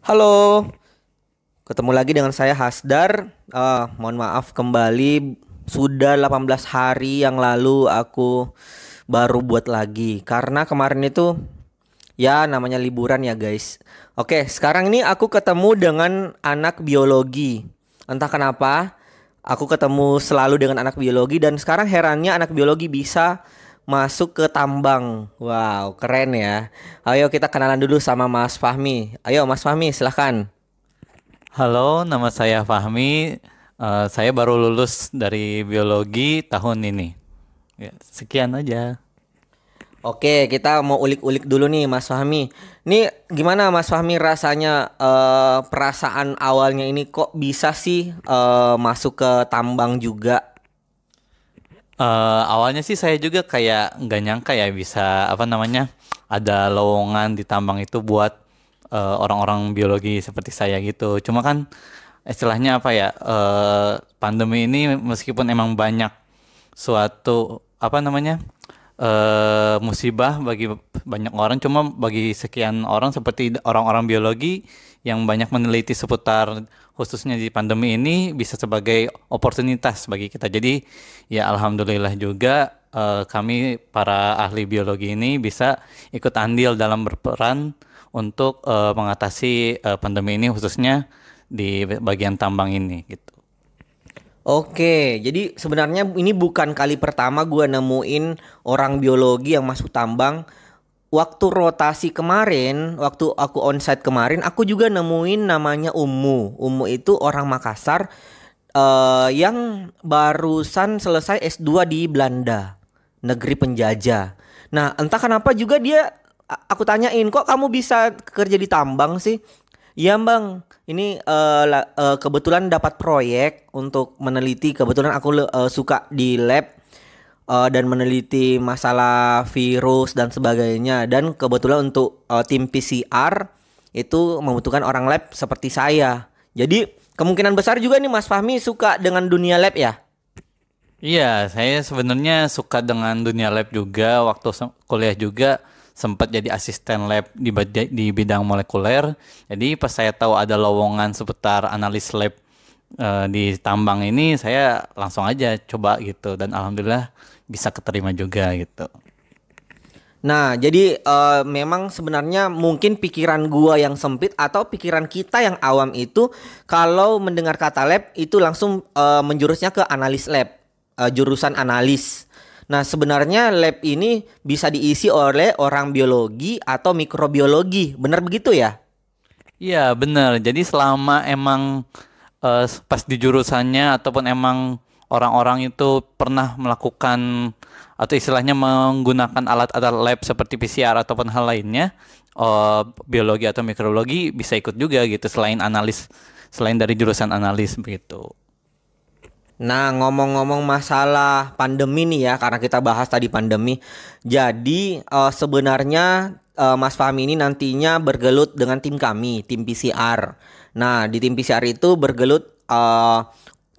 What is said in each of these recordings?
Halo, ketemu lagi dengan saya Hasdar. Mohon maaf kembali, sudah 18 hari yang lalu aku baru buat lagi karena kemarin itu ya namanya liburan ya guys. Oke, sekarang ini aku ketemu dengan anak biologi. Entah kenapa aku ketemu selalu dengan anak biologi dan sekarang herannya anak biologi bisa masuk ke tambang. Wow, keren ya. Ayo kita kenalan dulu sama Mas Fahmi. Ayo Mas Fahmi, silahkan. Halo, nama saya Fahmi. Saya baru lulus dari biologi tahun ini. Ya, sekian aja. Oke, kita mau ulik-ulik dulu nih Mas Fahmi. Nih gimana Mas Fahmi rasanya perasaan awalnya ini kok bisa sih masuk ke tambang juga? Awalnya sih saya juga kayak nggak nyangka ya bisa apa namanya ada lowongan di tambang itu buat orang-orang biologi seperti saya gitu. Cuma kan istilahnya apa ya pandemi ini meskipun emang banyak suatu apa namanya musibah bagi banyak orang, cuma bagi sekian orang seperti orang-orang biologi yang banyak meneliti seputar khususnya di pandemi ini bisa sebagai oportunitas bagi kita. Jadi ya alhamdulillah juga kami para ahli biologi ini bisa ikut andil dalam berperan untuk mengatasi pandemi ini khususnya di bagian tambang ini gitu. Oke, jadi sebenarnya ini bukan kali pertama gue nemuin orang biologi yang masuk tambang. Waktu rotasi kemarin, waktu aku onsite kemarin, aku juga nemuin namanya Umu. Umu itu orang Makassar yang barusan selesai S2 di Belanda, negeri penjajah. Nah, entah kenapa juga dia aku tanyain, "Kok kamu bisa kerja di tambang sih?" "Iya, Bang. Ini kebetulan dapat proyek untuk meneliti. Kebetulan aku suka di lab dan meneliti masalah virus dan sebagainya. Dan kebetulan untuk tim PCR itu membutuhkan orang lab seperti saya. Jadi kemungkinan besar juga nih Mas Fahmi suka dengan dunia lab ya? Iya, saya sebenarnya suka dengan dunia lab juga. Waktu kuliah juga sempat jadi asisten lab di bidang molekuler. Jadi pas saya tahu ada lowongan seputar analis lab di tambang ini, saya langsung aja coba gitu. Dan alhamdulillah bisa keterima juga gitu. Nah, jadi memang sebenarnya mungkin pikiran gua yang sempit atau pikiran kita yang awam itu kalau mendengar kata lab itu langsung menjurusnya ke analis lab, jurusan analis. Nah, sebenarnya lab ini bisa diisi oleh orang biologi atau mikrobiologi. Benar begitu ya? Iya, benar. Jadi selama emang pas di jurusannya ataupun emang orang-orang itu pernah melakukan atau istilahnya menggunakan alat-alat lab seperti PCR ataupun hal lainnya, biologi atau mikrobiologi bisa ikut juga gitu selain analis, selain dari jurusan analis begitu. Nah, ngomong-ngomong masalah pandemi nih ya, karena kita bahas tadi pandemi. Jadi, sebenarnya Mas Fahmi ini nantinya bergelut dengan tim kami, tim PCR. Nah, di tim PCR itu bergelut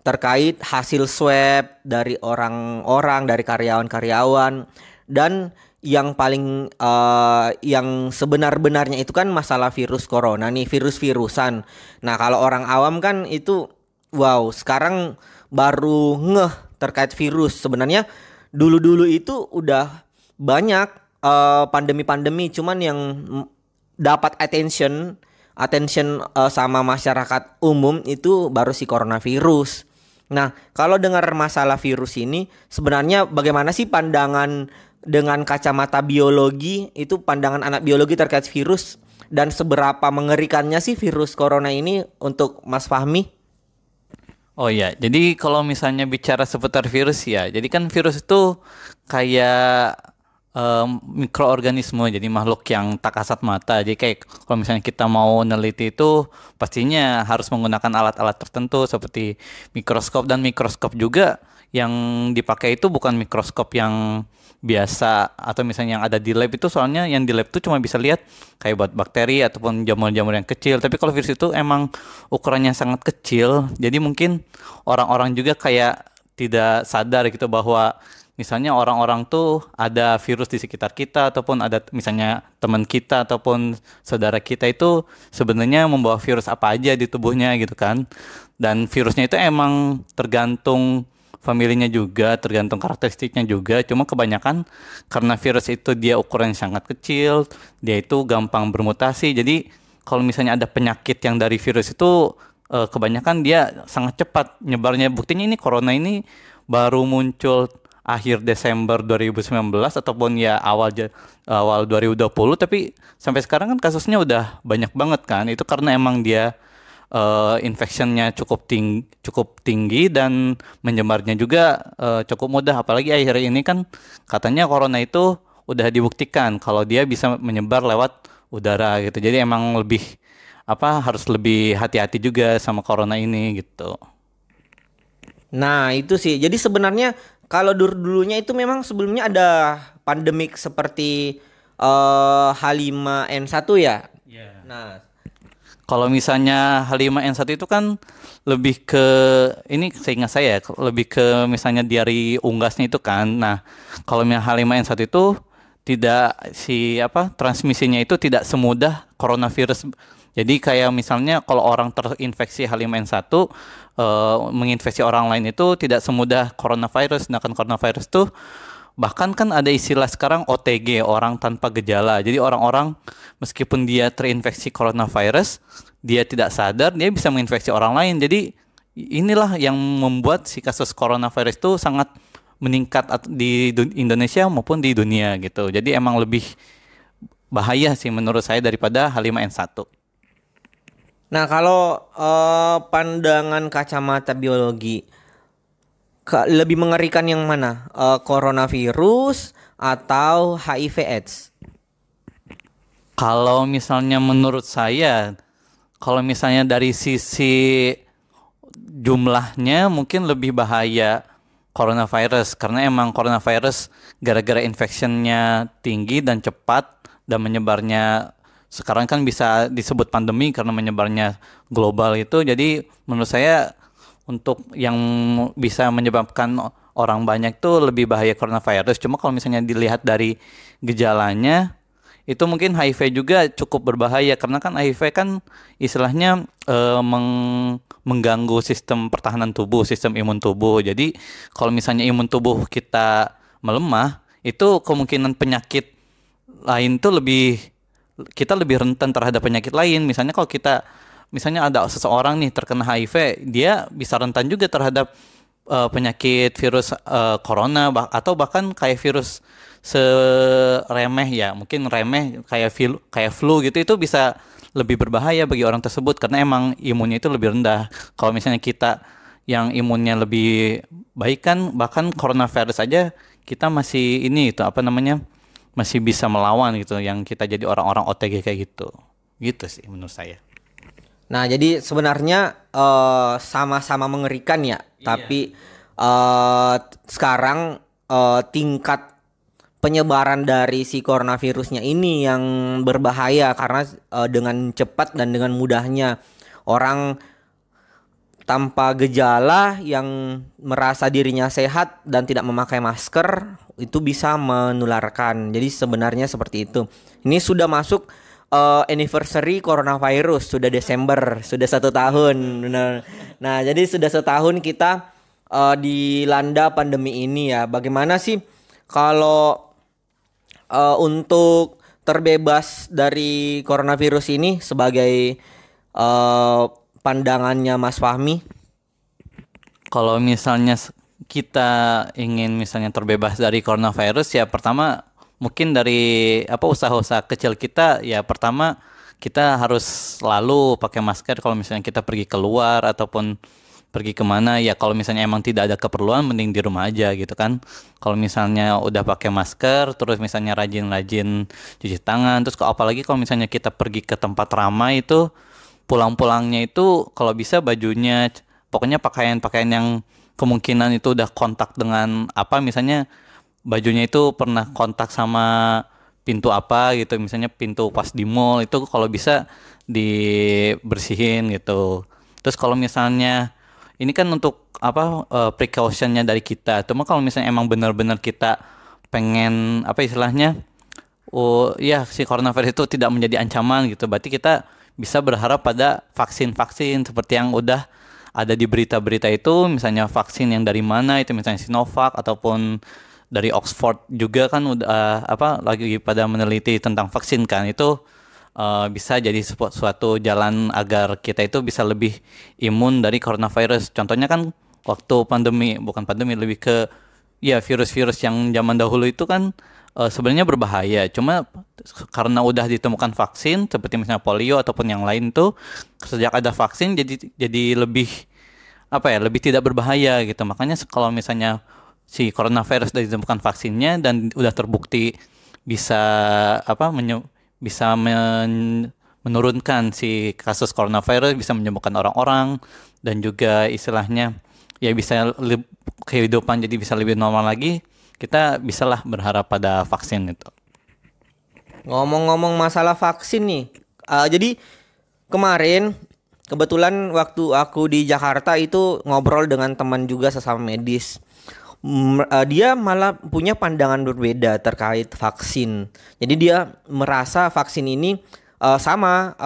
terkait hasil swab dari orang-orang, dari karyawan-karyawan, dan yang paling yang sebenar-benarnya itu kan masalah virus corona nih, virus-virusan. Nah, kalau orang awam kan itu wow, sekarang baru ngeh terkait virus. Sebenarnya dulu-dulu itu udah banyak pandemi-pandemi, cuman yang dapat attention sama masyarakat umum itu baru si coronavirus. Nah, kalau dengar masalah virus ini, sebenarnya bagaimana sih pandangan dengan kacamata biologi itu pandangan anak biologi terkait virus dan seberapa mengerikannya sih virus corona ini untuk Mas Fahmi? Oh ya, jadi kalau misalnya bicara seputar virus ya, jadi kan virus itu kayak mikroorganisme, jadi makhluk yang tak kasat mata. Jadi kayak kalau misalnya kita mau neliti itu, pastinya harus menggunakan alat-alat tertentu seperti mikroskop dan mikroskop juga yang dipakai itu bukan mikroskop yang biasa atau misalnya yang ada di lab itu soalnya yang di lab itu cuma bisa lihat kayak buat bakteri ataupun jamur-jamur yang kecil. Tapi kalau virus itu emang ukurannya sangat kecil, jadi mungkin orang-orang juga kayak tidak sadar gitu bahwa misalnya orang-orang tuh ada virus di sekitar kita ataupun ada misalnya teman kita ataupun saudara kita itu sebenarnya membawa virus apa aja di tubuhnya gitu kan. Dan virusnya itu emang tergantung familinya juga, tergantung karakteristiknya juga. Cuma kebanyakan karena virus itu dia ukurannya sangat kecil, dia itu gampang bermutasi. Jadi kalau misalnya ada penyakit yang dari virus itu kebanyakan dia sangat cepat nyebarnya. Buktinya ini corona ini baru muncul akhir Desember 2019 ataupun ya awal 2020, tapi sampai sekarang kan kasusnya udah banyak banget kan. Itu karena emang dia infectionnya cukup tinggi dan menyebarnya juga cukup mudah. Apalagi akhir ini kan katanya corona itu udah dibuktikan kalau dia bisa menyebar lewat udara gitu. Jadi emang lebih harus lebih hati-hati juga sama corona ini gitu. Nah, itu sih. Jadi sebenarnya kalau dulunya itu memang sebelumnya ada pandemik seperti H5N1 ya. Iya. Nah, Kalau misalnya H5N1 itu kan lebih ke ini seingat saya lebih ke misalnya dari unggasnya itu kan. Nah, kalau yang H5N1 itu tidak transmisinya itu tidak semudah coronavirus. Jadi kayak misalnya kalau orang terinfeksi H5N1 menginfeksi orang lain itu tidak semudah coronavirus. Sedangkan coronavirus tuh bahkan kan ada istilah sekarang OTG, orang tanpa gejala. Jadi orang-orang meskipun dia terinfeksi coronavirus, dia tidak sadar dia bisa menginfeksi orang lain. Jadi inilah yang membuat si kasus coronavirus itu sangat meningkat di Indonesia maupun di dunia gitu. Jadi emang lebih bahaya sih menurut saya daripada H5N1. nah kalau pandangan kacamata biologi, lebih mengerikan yang mana? Coronavirus atau HIV/AIDS? Kalau misalnya menurut saya, kalau misalnya dari sisi jumlahnya mungkin lebih bahaya coronavirus karena emang coronavirus gara-gara infectionnya tinggi dan cepat dan menyebarnya sekarang kan bisa disebut pandemi karena menyebarnya global itu. Jadi menurut saya untuk yang bisa menyebabkan orang banyak itu lebih bahaya coronavirus. Cuma kalau misalnya dilihat dari gejalanya itu mungkin HIV juga cukup berbahaya karena kan HIV kan istilahnya mengganggu sistem pertahanan tubuh, sistem imun tubuh. Jadi kalau misalnya imun tubuh kita melemah, itu kemungkinan penyakit lain tuh kita lebih rentan terhadap penyakit lain. Misalnya kalau misalnya ada seseorang nih terkena HIV, dia bisa rentan juga terhadap penyakit virus corona atau bahkan kayak virus seremeh ya, mungkin remeh kayak flu gitu, itu bisa lebih berbahaya bagi orang tersebut karena emang imunnya itu lebih rendah. Kalau misalnya kita yang imunnya lebih baik kan bahkan coronavirus aja kita masih masih bisa melawan gitu, yang kita jadi orang-orang OTG kayak gitu. Gitu sih menurut saya. Nah, jadi sebenarnya sama-sama mengerikan ya, tapi sekarang tingkat penyebaran dari si coronavirusnya ini yang berbahaya karena dengan cepat dan dengan mudahnya orang tanpa gejala yang merasa dirinya sehat dan tidak memakai masker itu bisa menularkan. Jadi sebenarnya seperti itu. Ini sudah masuk anniversary coronavirus, sudah Desember, sudah 1 tahun. Nah, jadi sudah 1 tahun kita dilanda pandemi ini ya. Bagaimana sih kalau untuk terbebas dari coronavirus ini sebagai pandangannya Mas Fahmi? Kalau misalnya kita ingin misalnya terbebas dari coronavirus ya pertama mungkin dari usaha-usaha kecil kita ya. Pertama kita harus selalu pakai masker kalau misalnya kita pergi keluar ataupun pergi kemana ya. Kalau misalnya emang tidak ada keperluan mending di rumah aja gitu kan. Kalau misalnya udah pakai masker terus misalnya rajin-rajin cuci tangan, terus apalagi kalau misalnya kita pergi ke tempat ramai itu pulang-pulangnya itu kalau bisa bajunya pokoknya pakaian-pakaian yang kemungkinan itu udah kontak dengan misalnya bajunya itu pernah kontak sama pintu gitu, misalnya pintu pas di mall itu kalau bisa dibersihin gitu. Terus kalau misalnya ini kan untuk apa precautionnya dari kita. Cuma kalau misalnya emang benar-benar kita pengen apa istilahnya, oh ya si coronavirus itu tidak menjadi ancaman gitu, berarti kita bisa berharap pada vaksin-vaksin seperti yang udah ada di berita-berita itu, misalnya vaksin yang dari mana itu, misalnya Sinovac ataupun dari Oxford juga kan udah apa lagi pada meneliti tentang vaksin kan, itu bisa jadi suatu jalan agar kita itu bisa lebih imun dari coronavirus. Contohnya kan waktu pandemi, bukan pandemi, lebih ke ya virus-virus yang zaman dahulu itu kan sebenarnya berbahaya. Cuma karena udah ditemukan vaksin seperti misalnya polio ataupun yang lain tuh, sejak ada vaksin jadi lebih apa ya, lebih tidak berbahaya gitu. Makanya kalau misalnya si coronavirus sudah ditemukan vaksinnya dan udah terbukti bisa apa menurunkan si kasus coronavirus, bisa menyembuhkan orang-orang, dan juga istilahnya ya bisa kehidupan jadi bisa lebih normal lagi, kita bisalah berharap pada vaksin itu. Ngomong-ngomong masalah vaksin nih, jadi kemarin kebetulan waktu aku di Jakarta itu ngobrol dengan teman juga sesama medis. Dia malah punya pandangan berbeda terkait vaksin. Jadi dia merasa vaksin ini sama.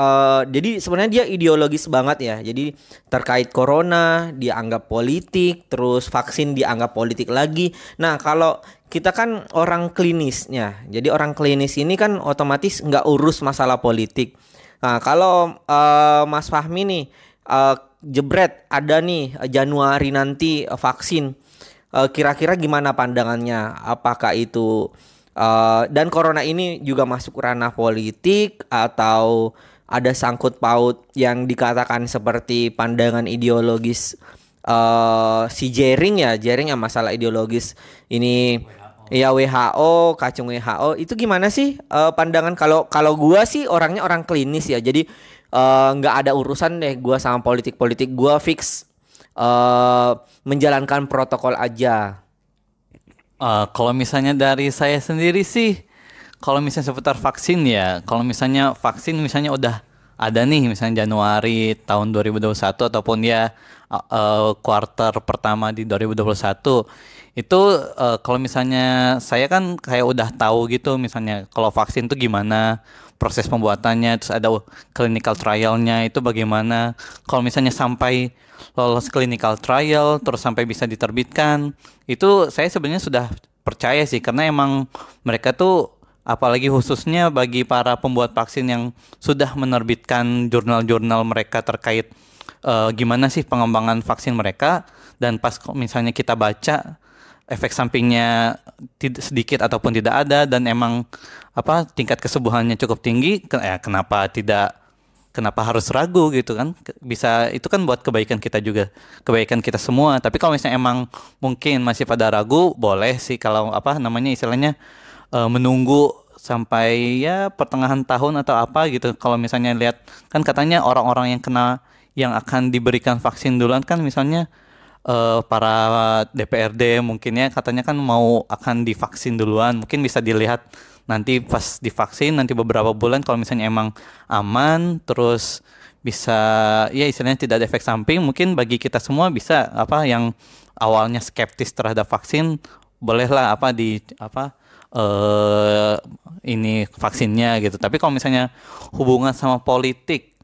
Jadi sebenarnya dia ideologis banget ya. Jadi terkait corona dianggap politik, terus vaksin dianggap politik lagi. Nah kalau kita kan orang klinisnya, jadi orang klinis ini kan otomatis nggak urus masalah politik. Nah kalau Mas Fahmi nih jebret ada nih Januari nanti vaksin. Kira-kira gimana pandangannya? Apakah itu dan corona ini juga masuk ranah politik atau ada sangkut paut yang dikatakan seperti pandangan ideologis si Jering ya masalah ideologis ini ya WHO, kacung WHO itu gimana sih pandangan kalau gua sih orangnya orang klinis ya. Jadi nggak ada urusan deh gua sama politik-politik, gua fix menjalankan protokol aja. Kalau misalnya dari saya sendiri sih, kalau misalnya seputar vaksin ya, kalau misalnya vaksin misalnya udah ada nih, misalnya Januari tahun 2021 ataupun ya kuarter pertama di 2021, itu kalau misalnya saya kan kayak udah tahu gitu, misalnya kalau vaksin tuh gimana proses pembuatannya, terus ada clinical trialnya itu bagaimana. Kalau misalnya sampai lolos clinical trial terus sampai bisa diterbitkan, itu saya sebenarnya sudah percaya sih, karena emang mereka tuh apalagi khususnya bagi para pembuat vaksin yang sudah menerbitkan jurnal-jurnal mereka terkait gimana sih pengembangan vaksin mereka, dan pas misalnya kita baca efek sampingnya sedikit ataupun tidak ada, dan emang apa tingkat kesembuhannya cukup tinggi, kenapa harus ragu gitu kan? Bisa itu kan buat kebaikan kita juga, kebaikan kita semua. Tapi kalau misalnya emang mungkin masih pada ragu, boleh sih kalau apa namanya istilahnya menunggu sampai ya pertengahan tahun atau apa gitu. Kalau misalnya lihat kan katanya orang-orang yang akan diberikan vaksin duluan kan, misalnya para DPRD mungkin ya katanya kan akan divaksin duluan. Mungkin bisa dilihat nanti pas divaksin nanti beberapa bulan, kalau misalnya emang aman, terus bisa ya istilahnya tidak ada efek samping, mungkin bagi kita semua bisa apa yang awalnya skeptis terhadap vaksin, bolehlah apa ini vaksinnya gitu. Tapi kalau misalnya hubungan sama politik,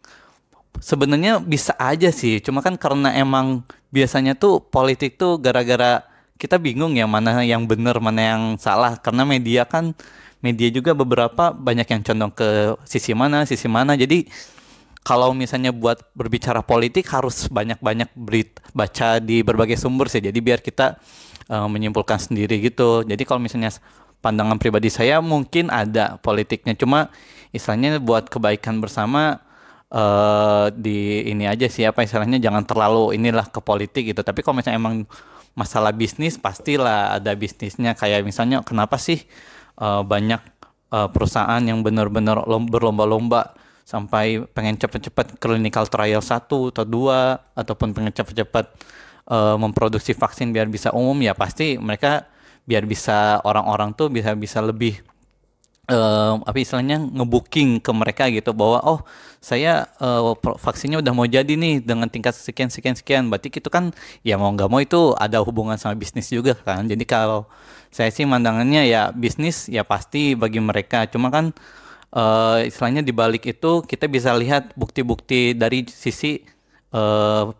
sebenarnya bisa aja sih, cuma kan karena emang biasanya tuh politik tuh gara-gara kita bingung ya mana yang benar mana yang salah, karena media juga beberapa banyak yang condong ke sisi mana. Jadi kalau misalnya buat berbicara politik harus banyak-banyak baca di berbagai sumber sih, jadi biar kita menyimpulkan sendiri gitu. Jadi kalau misalnya pandangan pribadi saya mungkin ada politiknya, cuma istilahnya buat kebaikan bersama di ini aja sih, apa istilahnya jangan terlalu inilah ke politik gitu. Tapi kalau misalnya emang masalah bisnis, pastilah ada bisnisnya. Kayak misalnya kenapa sih banyak perusahaan yang benar-benar berlomba-lomba sampai pengen cepet-cepet clinical trial 1 atau 2, ataupun pengen cepet-cepet memproduksi vaksin biar bisa umum, ya pasti mereka biar bisa orang-orang tuh bisa lebih apa istilahnya ngebooking ke mereka gitu bahwa oh saya vaksinnya udah mau jadi nih dengan tingkat sekian sekian sekian, berarti itu kan ya mau nggak mau itu ada hubungan sama bisnis juga kan. Jadi kalau saya sih mandangannya ya bisnis ya pasti bagi mereka, cuma kan istilahnya di balik itu kita bisa lihat bukti-bukti dari sisi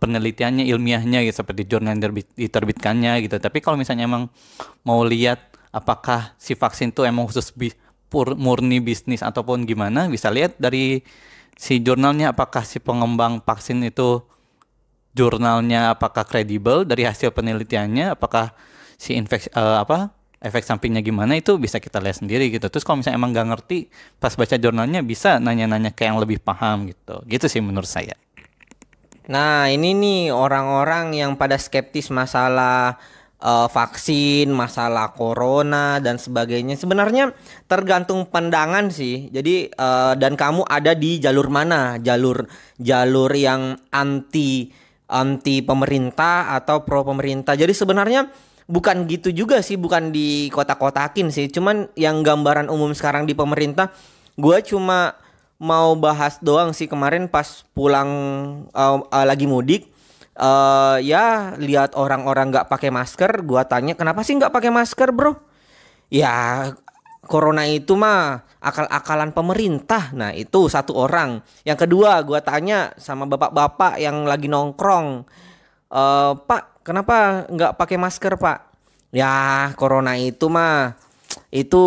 penelitiannya ilmiahnya gitu seperti jurnal yang diterbitkannya gitu. Tapi kalau misalnya emang mau lihat apakah si vaksin itu emang khusus murni bisnis ataupun gimana, bisa lihat dari si jurnalnya apakah si pengembang vaksin itu jurnalnya apakah kredibel dari hasil penelitiannya, apakah si efek sampingnya gimana itu bisa kita lihat sendiri gitu. Terus kalau misalnya emang nggak ngerti pas baca jurnalnya bisa nanya-nanya ke yang lebih paham gitu sih menurut saya. Nah, ini nih orang-orang yang pada skeptis masalah vaksin, masalah corona dan sebagainya. Sebenarnya tergantung pandangan sih. Jadi dan kamu ada di jalur mana? Jalur yang anti anti pemerintah atau pro pemerintah. Jadi sebenarnya bukan gitu juga sih, bukan di kotak-kotakin sih. Cuman yang gambaran umum sekarang di pemerintah, gue cuma mau bahas doang sih kemarin pas pulang lagi mudik. Ya lihat orang-orang nggak pakai masker, gua tanya kenapa sih nggak pakai masker bro? Ya corona itu mah akal-akalan pemerintah. Nah itu satu orang. Yang kedua gua tanya sama bapak-bapak yang lagi nongkrong, Pak kenapa nggak pakai masker Pak? Ya corona itu mah itu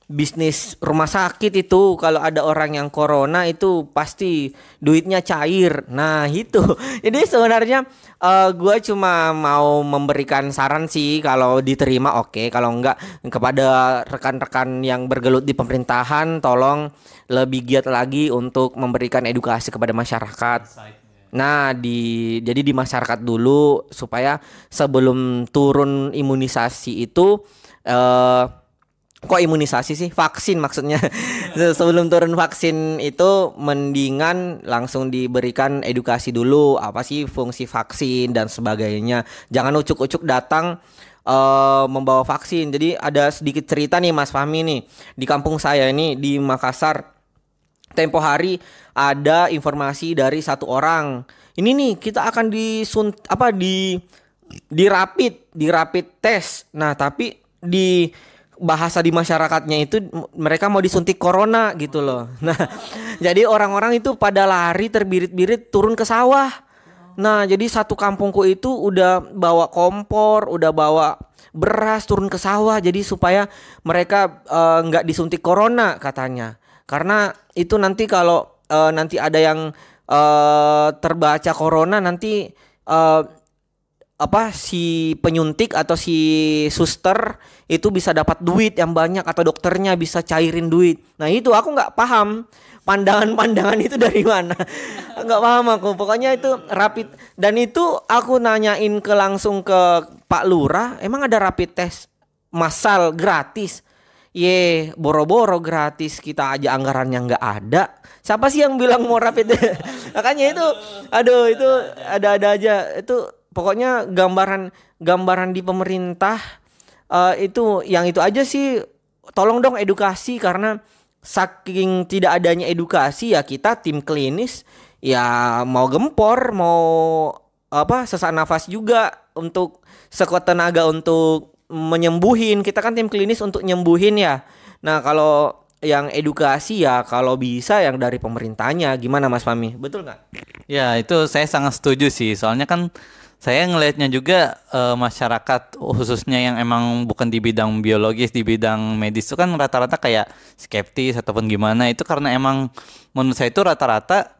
bisnis rumah sakit itu. Kalau ada orang yang corona itu pasti duitnya cair. Nah itu. Jadi sebenarnya gue cuma mau memberikan saran sih. Kalau diterima oke. Kalau enggak, kepada rekan-rekan yang bergelut di pemerintahan, tolong lebih giat lagi untuk memberikan edukasi kepada masyarakat. Nah, jadi di masyarakat dulu supaya sebelum turun imunisasi itu kok imunisasi sih? Vaksin maksudnya. Sebelum turun vaksin itu mendingan langsung diberikan edukasi dulu apa sih fungsi vaksin dan sebagainya. Jangan ucuk-ucuk datang membawa vaksin. Jadi ada sedikit cerita nih Mas Fahmi nih. Di kampung saya ini di Makassar, tempo hari ada informasi dari satu orang. Ini nih kita akan di rapid test. Nah, tapi di bahasa di masyarakatnya itu mereka mau disuntik corona gitu loh. Nah, jadi orang-orang itu pada lari terbirit-birit turun ke sawah. Nah, jadi satu kampungku itu udah bawa kompor, udah bawa beras turun ke sawah jadi supaya mereka nggak disuntik corona katanya. Karena itu nanti kalau nanti ada yang terbaca corona nanti si penyuntik atau si suster itu bisa dapat duit yang banyak atau dokternya bisa cairin duit. Nah itu aku nggak paham pandangan-pandangan itu dari mana. Nggak paham aku. Pokoknya itu rapid. Dan itu aku nanyain langsung ke Pak Lurah, emang ada rapid test massal gratis? Boro-boro gratis, kita aja anggarannya nggak ada. Siapa sih yang bilang mau rapid? Makanya itu, aduh itu ada-ada aja. Itu pokoknya gambaran di pemerintah itu yang itu aja sih. Tolong dong edukasi, karena saking tidak adanya edukasi ya kita tim klinis ya mau gempor, mau sesak nafas juga untuk sekuat tenaga untuk menyembuhin. Kita kan tim klinis untuk nyembuhin ya. Nah kalau yang edukasi ya kalau bisa yang dari pemerintahnya. Gimana Mas Fahmi? Betul nggak? Ya itu saya sangat setuju sih. Soalnya kan saya ngelihatnya juga masyarakat khususnya yang emang bukan di bidang biologis, di bidang medis itu kan rata-rata kayak skeptis ataupun gimana. Itu karena emang menurut saya itu rata-rata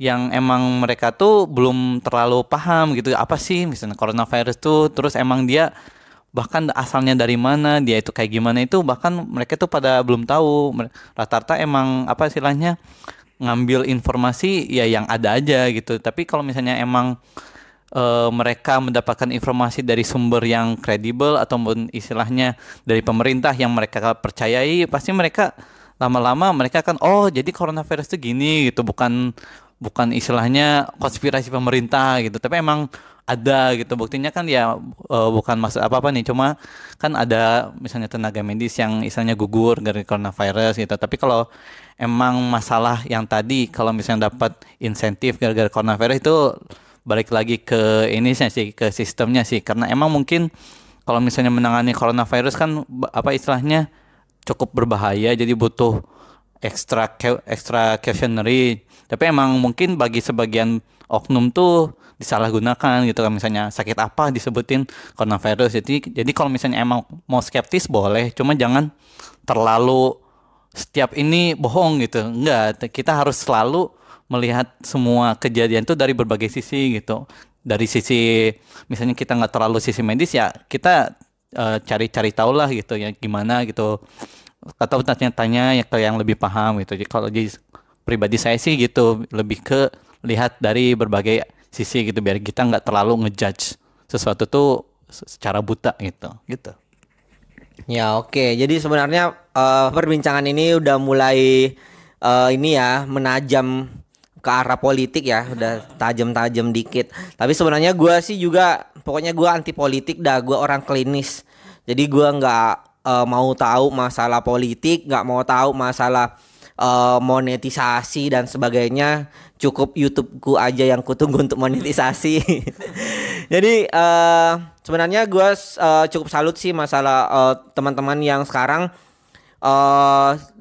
yang emang mereka tuh belum terlalu paham gitu. Apa sih misalnya coronavirus tuh, terus emang dia bahkan asalnya dari mana, dia itu kayak gimana itu bahkan mereka tuh pada belum tahu. Rata-rata emang apa istilahnya ngambil informasi ya yang ada aja gitu. Tapi kalau misalnya emang mereka mendapatkan informasi dari sumber yang kredibel ataupun istilahnya dari pemerintah yang mereka percayai, pasti mereka lama-lama mereka akan jadi coronavirus itu gini gitu, bukan istilahnya konspirasi pemerintah gitu, tapi emang ada gitu. Buktinya kan ya bukan maksud apa-apa nih, cuma kan ada misalnya tenaga medis yang istilahnya gugur dari coronavirus gitu. Tapi kalau emang masalah yang tadi, kalau misalnya dapat insentif gara-gara coronavirus itu balik lagi ke ini sih, ke sistemnya sih. Karena emang mungkin kalau misalnya menangani coronavirus kan apa istilahnya cukup berbahaya, jadi butuh extra cautionary. Tapi emang mungkin bagi sebagian oknum tuh disalahgunakan gitu kan, misalnya sakit apa disebutin coronavirus. Jadi kalau misalnya emang mau skeptis boleh, cuma jangan terlalu setiap ini bohong gitu. Enggak, kita harus selalu melihat semua kejadian tuh dari berbagai sisi gitu. Dari sisi misalnya kita nggak terlalu sisi medis, ya kita cari-cari tahu lah gitu ya gimana gitu, atau tanya-tanya ya ke yang lebih paham gitu. Jadi kalau di pribadi saya sih gitu, lebih ke lihat dari berbagai sisi gitu, biar kita nggak terlalu ngejudge sesuatu tuh secara buta gitu. Ya oke, jadi sebenarnya perbincangan ini udah mulai ini ya menajam ke arah politik ya, udah tajam-tajam dikit. Tapi sebenarnya gue sih juga, pokoknya gue anti politik dah, gue orang klinis. Jadi gue nggak mau tahu masalah politik, nggak mau tahu masalah monetisasi dan sebagainya. Cukup YouTubeku aja yang kutunggu untuk monetisasi. Jadi sebenarnya gue cukup salut sih masalah teman-teman yang sekarang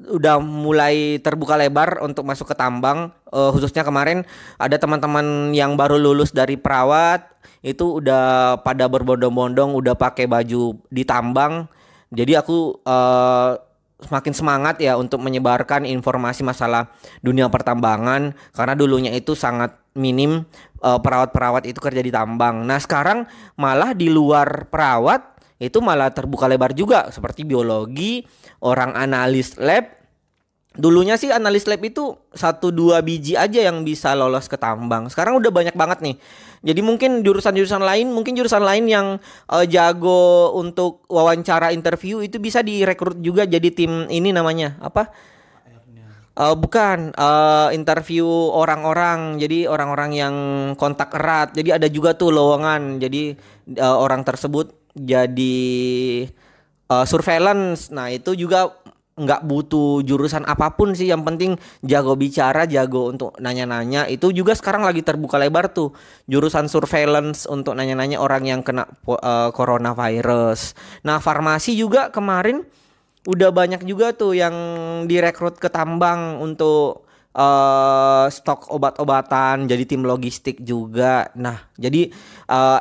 udah mulai terbuka lebar untuk masuk ke tambang. Khususnya kemarin ada teman-teman yang baru lulus dari perawat, itu udah pada berbondong-bondong udah pakai baju di tambang. Jadi aku semakin semangat ya untuk menyebarkan informasi masalah dunia pertambangan, karena dulunya itu sangat minim perawat-perawat itu kerja di tambang. Nah sekarang malah di luar perawat itu malah terbuka lebar juga, seperti biologi, orang analis lab. Dulunya sih analis lab itu 1-2 biji aja yang bisa lolos ke tambang. Sekarang udah banyak banget nih. Jadi mungkin jurusan-jurusan lain yang jago untuk wawancara interview itu bisa direkrut juga jadi tim ini namanya apa? Bukan interview orang-orang. Jadi orang-orang yang kontak erat. Jadi ada juga tuh lowongan. Jadi orang tersebut jadi surveillance. Nah itu juga nggak butuh jurusan apapun sih, yang penting jago bicara, jago untuk nanya-nanya. Itu juga sekarang lagi terbuka lebar tuh jurusan surveillance untuk nanya-nanya orang yang kena coronavirus. Nah farmasi juga kemarin udah banyak juga tuh yang direkrut ke tambang untuk stok obat-obatan, jadi tim logistik juga. Nah jadi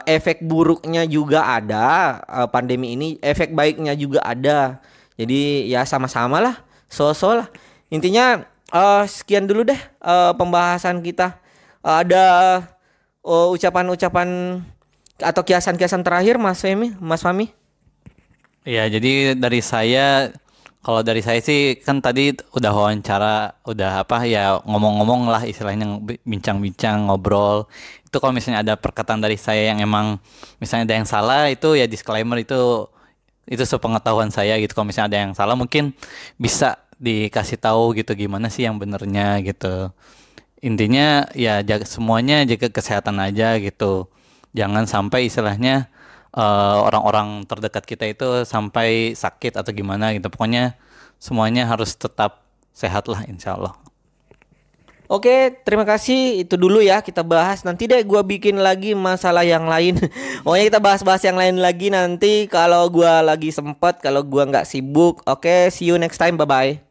efek buruknya juga ada pandemi ini, efek baiknya juga ada. Jadi ya sama-sama lah, so-so lah. Intinya sekian dulu deh pembahasan kita. Ada ucapan-ucapan atau kiasan-kiasan terakhir Mas Fahmi? Ya, jadi kalau dari saya sih kan tadi udah wawancara, udah apa ya, ngomong-ngomong lah istilahnya, bincang-bincang, ngobrol. Itu kalau misalnya ada perkataan dari saya yang emang misalnya ada yang salah, itu ya disclaimer, itu sepengetahuan saya gitu. Kalau misalnya ada yang salah mungkin bisa dikasih tahu gitu gimana sih yang benernya gitu. Intinya ya semuanya jaga kesehatan aja gitu. Jangan sampai istilahnya orang-orang terdekat kita itu sampai sakit atau gimana gitu. Pokoknya semuanya harus tetap sehat lah, insya Allah. Oke, terima kasih. Itu dulu ya kita bahas. Nanti deh gua bikin lagi masalah yang lain. Pokoknya kita bahas-bahas yang lain lagi nanti kalau gua lagi sempet, kalau gua nggak sibuk. Oke, see you next time. Bye-bye.